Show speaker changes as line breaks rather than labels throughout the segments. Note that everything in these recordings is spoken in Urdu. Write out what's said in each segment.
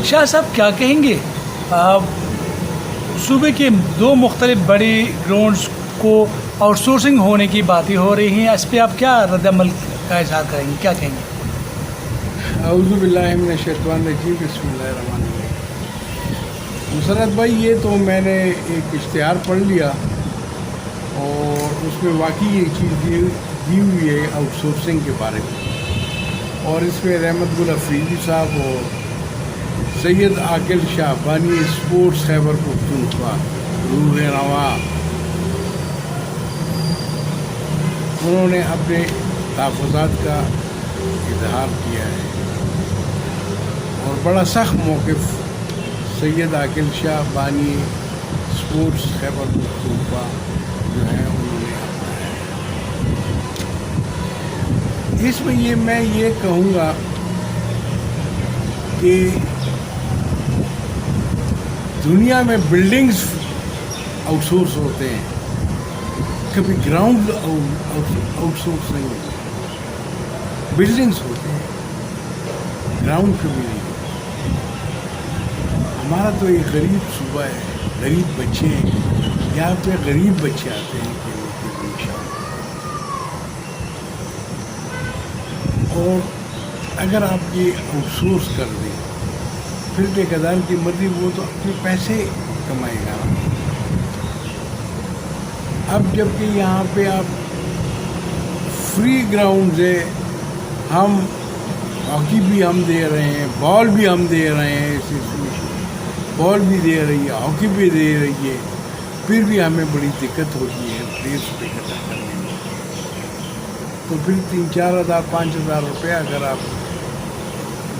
شاہ صاحب کیا کہیں گے صوبے کے دو مختلف بڑے گراؤنڈز کو آؤٹ سورسنگ ہونے کی باتیں ہو رہی ہیں، اس پہ آپ کیا رد عمل کا اظہار کریں گے، کیا کہیں گے؟
اعوذ باللہ من الشیطان الرجیم، بسم اللہ الرحمن الرحیم۔ مسرت بھائی، یہ تو میں نے ایک اشتہار پڑھ لیا اور اس میں واقعی یہ چیز دی ہوئی ہے آؤٹ سورسنگ کے بارے میں، اور اس میں رحمت گل افریدی صاحب اور سید عاقل شاہ بانی اسپورٹس خیبر پختونخوا روح رواں، انہوں نے اپنے تحفظات کا اظہار کیا ہے، اور بڑا سخت موقف سید عاقل شاہ بانی اسپورٹس خیبر پختونخوا جو ہے انہوں نے اپنایا ہے۔ اس میں میں یہ کہوں گا کہ دنیا میں بلڈنگز آؤٹ سورس ہوتے ہیں، کبھی گراؤنڈ آؤٹ سورس نہیں ہوتے، بلڈنگز ہوتے ہیں، گراؤنڈ کبھی نہیں ہوتے۔ ہمارا تو ایک غریب صوبہ ہے، غریب بچے ہیں، یہاں پہ غریب بچے آتے ہیں کھیلنے کے لیے، اور اگر آپ یہ آؤٹ سورس کر دیں پھر ٹھیکیدار کی مرضی، وہ تو اپنے پیسے کمائے گا۔ اب جب کہ یہاں پہ آپ فری گراؤنڈ ہے، ہم ہاکی بھی ہم دے رہے ہیں، بال بھی ہم دے رہے ہیں، بال بھی دے رہی ہے، ہاکی بھی دے رہی ہے، پھر بھی ہمیں بڑی دقت ہوتی ہے پلیس پہ اکٹھا کرنے میں۔ تو پھر 3-4 ہزار 5 ہزار روپیہ اگر آپ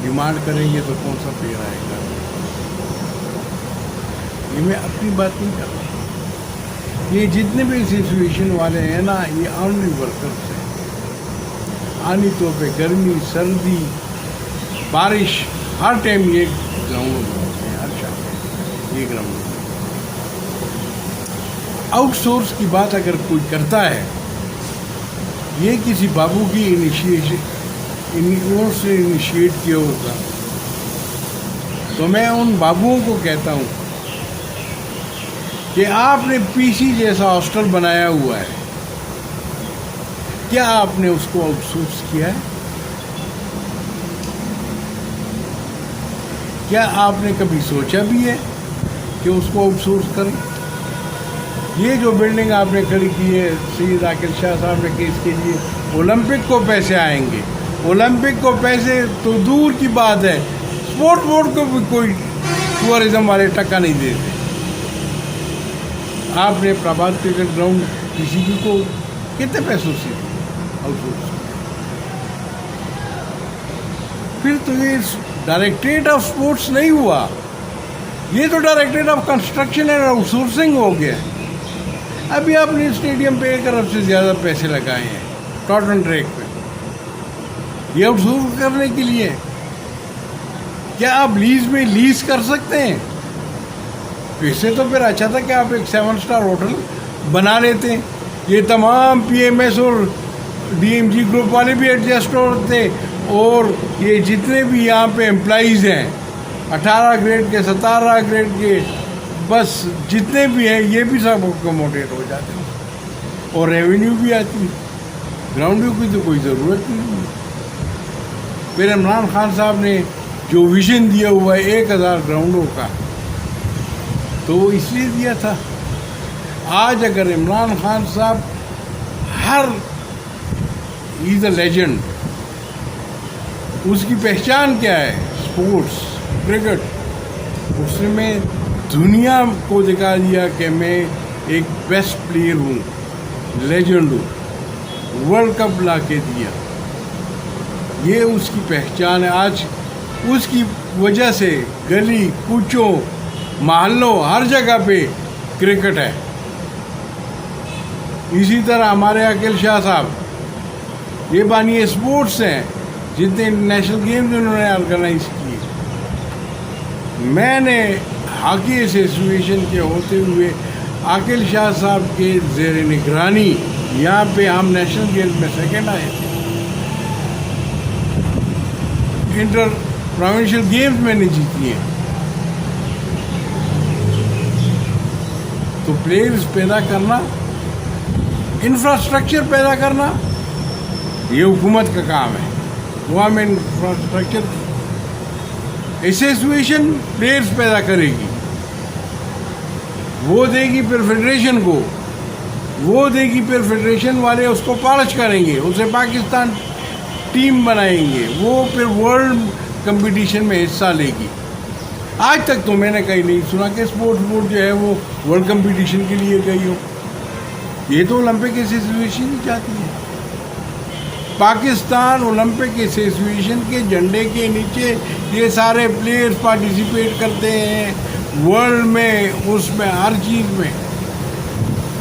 ڈیمانڈ کریں گے تو کون سا پیر آئے گا؟ یہ میں اپنی بات نہیں کر رہا، یہ جتنے بھی ایسوسیشن والے ہیں نا، یہ آنری ورکرس ہیں، آنی طور پہ گرمی سردی بارش ہر ٹائم یہ گراؤنڈ ہوتے ہیں، ہر شام یہ گراؤنڈ۔ آؤٹ سورس کی بات اگر کوئی کرتا ہے، یہ کسی بابو کی انہوں سے انیشیٹ کیا ہوگا، تو میں ان بابوؤں کو کہتا ہوں کہ آپ نے پی سی جیسا ہاسٹل بنایا ہوا ہے، کیا آپ نے اس کو آؤٹ سورس کیا ہے؟ کیا آپ نے کبھی سوچا بھی ہے کہ اس کو آؤٹ سورس کریں؟ یہ جو بلڈنگ آپ نے کھڑی کی ہے، سید عاقل شاہ صاحب نے کہ اس کے لیے اولمپک کو پیسے آئیں گے، اولمپک کو پیسے تو دور کی بات ہے، اسپورٹ بورڈ کو بھی کوئی ٹورزم والے ٹکا نہیں دیتے۔ آپ نے پربھات کرکٹ گراؤنڈ کسی بھی کو کتنے پیسوں سے آؤٹ سورس کیا؟ پھر تو یہ ڈائریکٹریٹ آف اسپورٹس نہیں ہوا، یہ تو directorate of construction and outsourcing ہو گیا۔ ابھی آپ نے اسٹیڈیم پہ 1 ارب سے زیادہ پیسے لگائے ہیں ٹاٹن ٹریک پہ، یہ آؤٹ سورس کرنے کے لیے۔ کیا آپ لیز میں لیز کر سکتے ہیں؟ پیسے تو پھر اچھا تھا کہ آپ ایک 7 اسٹار ہوٹل بنا لیتے، یہ تمام پی ایم ایس اور ڈی ایم جی گروپ والے بھی ایڈجسٹ ہوتے، اور یہ جتنے بھی یہاں پہ امپلائیز ہیں 18 گریڈ کے 17 گریڈ کے، بس جتنے بھی ہیں یہ بھی سب اکوموڈیٹ ہو جاتے ہیں، اور ریونیو بھی آتی ہے، گراؤنڈوں کی تو کوئی ضرورت نہیں۔ پھر عمران خان صاحب نے جو ویژن دیا ہوا ہے 1000 گراؤنڈوں کا، تو وہ اس لیے دیا تھا۔ آج اگر عمران خان صاحب از اے لیجنڈ، اس کی پہچان کیا ہے؟ اسپورٹس، کرکٹ، اس نے دنیا کو دکھا دیا کہ میں ایک بیسٹ پلیئر ہوں، لیجنڈ ہوں، ورلڈ کپ لا کے دیا، یہ اس کی پہچان ہے۔ آج اس کی وجہ سے گلی کوچوں محلوں ہر جگہ پہ کرکٹ ہے۔ اسی طرح ہمارے عاقل شاہ صاحب یہ بانی اسپورٹس ہیں، جتنے نیشنل گیمز انہوں نے آرگنائز کیے۔ میں نے ہاکی ایسوسیشن کے ہوتے ہوئے عاقل شاہ صاحب کے زیر نگرانی یہاں پہ ہم نیشنل گیمز میں سیکنڈ آئے تھے، انٹر پروونشل گیمز میں نے جیتی ہیں. تو پلیئرز پیدا کرنا, انفراسٹرکچر پیدا کرنا, یہ حکومت کا کام ہے. گورنمنٹ انفراسٹرکچر ایسوسیشن پلیئرز پیدا کرے گی, وہ دے گی پھر فیڈریشن کو, وہ دے گی پھر فیڈریشن والے اس کو پالش کریں گے, اسے پاکستان ٹیم بنائیں گے, وہ پھر ورلڈ کمپٹیشن میں حصہ لے گی. آج تک تو میں نے کہیں نہیں سنا کہ اسپورٹس بورڈ جو ہے وہ ورلڈ کمپٹیشن کے لیے گئی ہو. یہ تو اولمپک ایسوسیشن ہی چاہتی ہے. پاکستان اولمپک ایسوسیشن کے جھنڈے کے نیچے یہ سارے پلیئرز پارٹیسپیٹ کرتے ہیں ورلڈ میں, اس میں ہر چیز میں.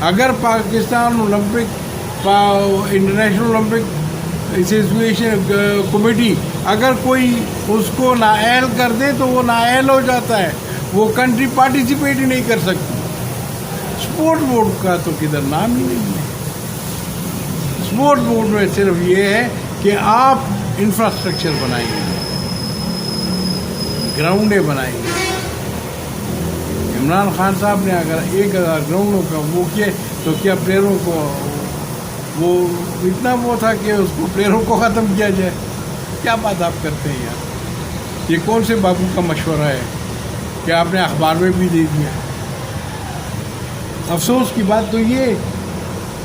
اگر Pakistan Olympic international Olympic association committee اگر کوئی اس کو نااہل کر دے تو وہ نااہل ہو جاتا ہے, وہ کنٹری پارٹیسپیٹ ہی نہیں کر سکتی. اسپورٹ بورڈ کا تو کدھر نام ہی نہیں ہے. اسپورٹ بورڈ میں صرف یہ ہے کہ آپ انفراسٹرکچر بنائیں گے, گراؤنڈیں بنائیں گے. عمران خان صاحب نے اگر 1000 گراؤنڈوں کا وہ کیا تو کیا پلیئروں کو وہ اتنا وہ تھا کہ اس کو پلیئروں کو ختم کیا جائے؟ کیا بات آپ کرتے ہیں یار, یہ کون سے بابو کا مشورہ ہے کہ آپ نے اخبار میں بھی دے دیا. افسوس کی بات تو یہ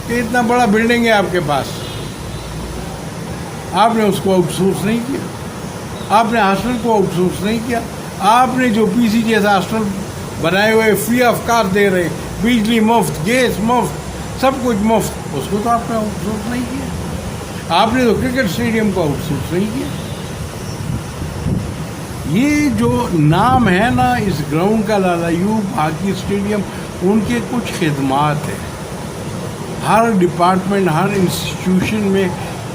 کہ اتنا بڑا بلڈنگ ہے آپ کے پاس, آپ نے اس کو آؤٹ سورس نہیں کیا, آپ نے ہاسٹل کو آؤٹ سورس نہیں کیا, آپ نے جو پی سی جیسا ہاسٹل بنائے ہوئے فری آف کاسٹ دے رہے, بجلی مفت, گیس مفت, سب کچھ مفت, اس کو تو آپ نے آؤٹ سورس نہیں کیا. آپ نے تو کرکٹ اسٹیڈیم کو آؤٹ سورس نہیں کیا. یہ جو نام ہے نا اس گراؤنڈ کا, لالا ایوب ہاکی اسٹیڈیم, ان کے کچھ خدمات ہیں. ہر ڈپارٹمنٹ, ہر انسٹیٹیوشن میں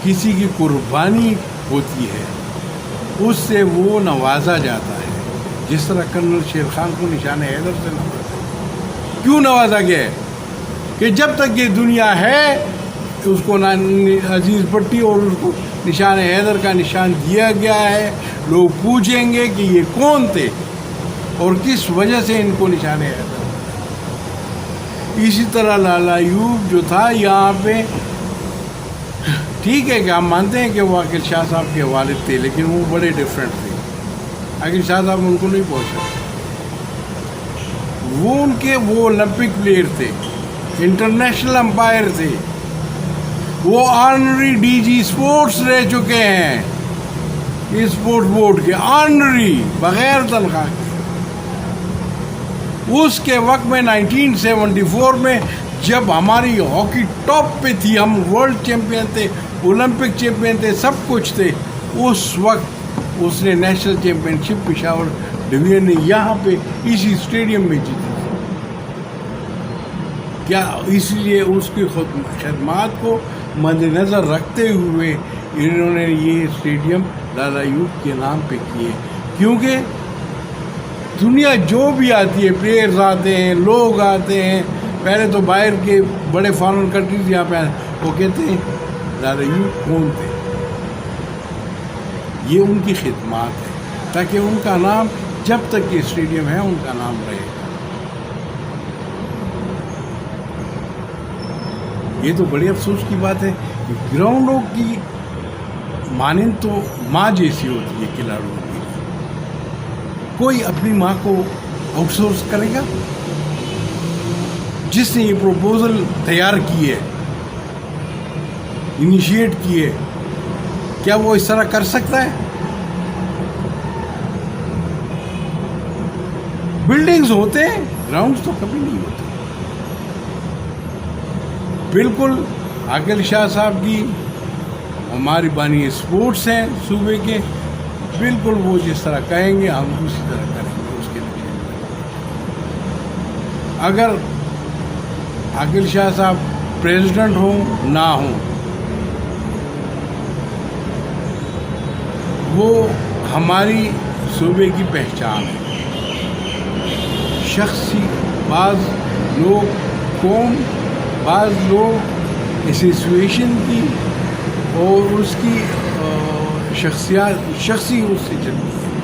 کسی کی قربانی ہوتی ہے, اس سے وہ نوازا جاتا ہے. جس طرح کرنل شیر خان کو نشان حیدر سے نوازا. کیوں نوازا گیا ہے؟ کہ جب تک یہ دنیا ہے اس کو عزیز پٹی اور اس کو نشان حیدر کا نشان دیا گیا ہے. لوگ پوچھیں گے کہ یہ کون تھے اور کس وجہ سے ان کو نشان حیدر. اسی طرح لالا ایوب جو تھا یہاں پہ, ٹھیک ہے کہ ہم مانتے ہیں کہ وہ عاقل شاہ صاحب کے والد تھے, لیکن وہ بڑے ڈفرینٹ تھے. عاقل شاہ صاحب ان کو نہیں پہنچا. وہ ان کے وہ اولمپک پلیئر تھے, انٹرنیشنل امپائر تھے, وہ آنری ڈی جی اسپورٹس رہ چکے ہیں اسپورٹ بورڈ کے, آنری, بغیر تنخواہ کے. اس کے وقت میں 1974 میں جب ہماری ہاکی ٹاپ پہ تھی, ہم ورلڈ چیمپئن تھے, اولمپک چیمپئن تھے, سب کچھ تھے, اس وقت اس نے نیشنل چیمپئن شپ پشاور ڈویژن نے یہاں پہ اسی اسٹیڈیم میں جیتی. کیا اس لیے اس کی خدمات کو مد نظر رکھتے ہوئے انہوں نے یہ اسٹیڈیم لالا ایوب کے نام پہ کیے. کیونکہ دنیا جو بھی آتی ہے, پلیئرز آتے ہیں, لوگ آتے ہیں, پہلے تو باہر کے بڑے فارن کنٹریز یہاں پہ وہ کہتے ہیں لالا ایوب کون تھے. یہ ان کی خدمات ہے تاکہ ان کا نام جب تک یہ اسٹیڈیم ہے ان کا نام رہے. یہ تو بڑی افسوس کی بات ہے کہ گراؤنڈوں کی مانند تو ماں جیسی ہوتی ہے کھلاڑیوں کی. کوئی اپنی ماں کو آؤٹ سورس کرے گا؟ جس نے یہ پروپوزل تیار کی ہے, انیشیٹ کی ہے, کیا وہ اس طرح کر سکتا ہے؟ بلڈنگز ہوتے ہیں, گراؤنڈز تو کبھی نہیں ہوتے. بالکل عاقل شاہ صاحب کی ہماری بانی اسپورٹس ہیں صوبے کے, بالکل وہ جس طرح کہیں گے ہم اسی طرح کریں گے. اس کے لیے اگر عاقل شاہ صاحب پریزیڈنٹ ہوں نہ ہوں, وہ ہماری صوبے کی پہچان ہے. شخصی بعض لوگ قوم, بعض لوگ ایسوسیشن کی اور اس کی شخصی اس سے چلتی ہے.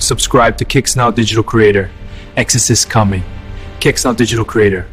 Subscribe to Kicks Now Digital Creator. Access is coming. Kicks Now Digital Creator.